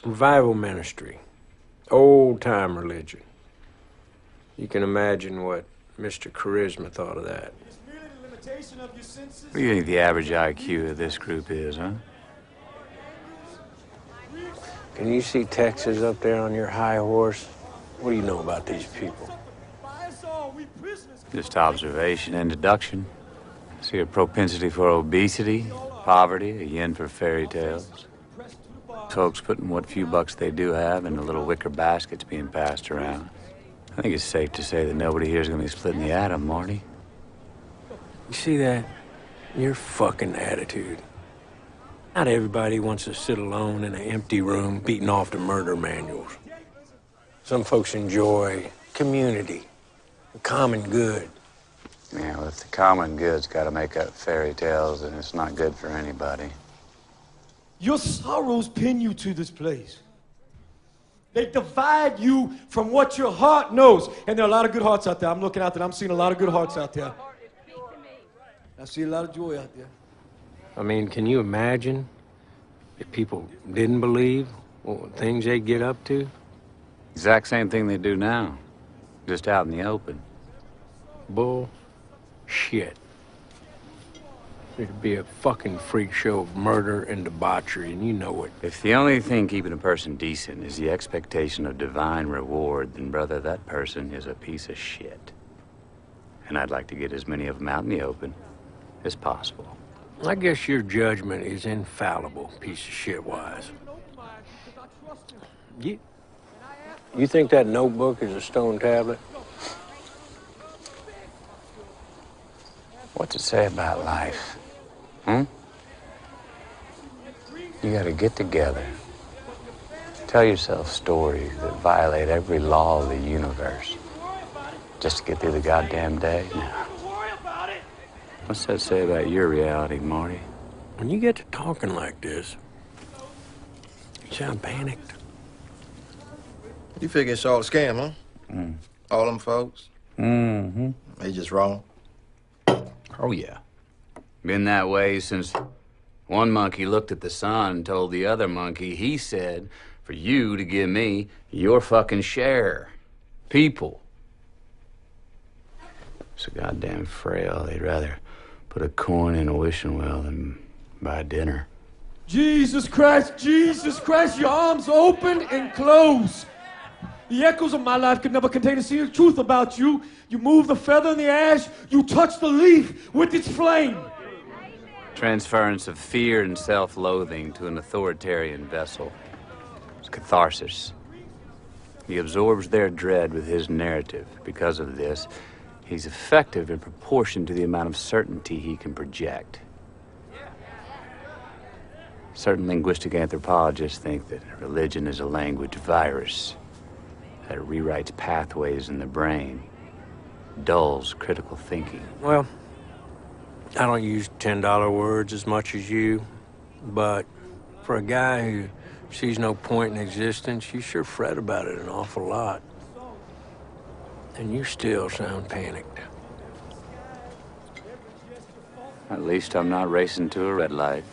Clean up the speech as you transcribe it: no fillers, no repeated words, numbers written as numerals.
Revival ministry. Old-time religion. You can imagine what Mr. Charisma thought of that. What do you think the average IQ of this group is, huh? Can you see Texas up there on your high horse? What do you know about these people? Just observation and deduction. See a propensity for obesity, poverty, a yen for fairy tales. Folks putting what few bucks they do have into little wicker baskets being passed around. I think it's safe to say that nobody here is going to be splitting the atom, Marty. You see that? Your fucking attitude. Not everybody wants to sit alone in an empty room beating off the murder manuals. Some folks enjoy community, the common good. Yeah, well, if the common good's got to make up fairy tales, then it's not good for anybody. Your sorrows pin you to this place. They divide you from what your heart knows. And there are a lot of good hearts out there. I'm looking out there. I'm seeing a lot of good hearts out there. I see a lot of joy out there. I mean, can you imagine if people didn't believe things they get up to? Exact same thing they do now, just out in the open. Bullshit. It'd be a fucking freak show of murder and debauchery, and you know it. If the only thing keeping a person decent is the expectation of divine reward, then, brother, that person is a piece of shit. And I'd like to get as many of them out in the open as possible. I guess your judgment is infallible, piece of shit-wise. You think that notebook is a stone tablet? What's it say about life? You gotta get together. Tell yourself stories that violate every law of the universe. Just to get through the goddamn day? No. What's that say about your reality, Marty? When you get to talking like this, you sound panicked. You figure it's all a scam, huh? All them folks? Mm-hmm. They just wrong. Oh, yeah. Been that way since one monkey looked at the sun and told the other monkey, he said, for you to give me your fucking share. People. So goddamn frail, they'd rather put a coin in a wishing well than buy dinner. Jesus Christ, your arms open and close. The echoes of my life could never contain a single truth about you. You move the feather in the ash, you touch the leaf with its flame. Transference of fear and self-loathing to an authoritarian vessel. It's catharsis. He absorbs their dread with his narrative. Because of this, he's effective in proportion to the amount of certainty he can project. Certain linguistic anthropologists think that religion is a language virus, that it rewrites pathways in the brain, dulls critical thinking. Well, I don't use $10 words as much as you, but for a guy who sees no point in existence, you sure fret about it an awful lot. And you still sound panicked. At least I'm not racing to a red light.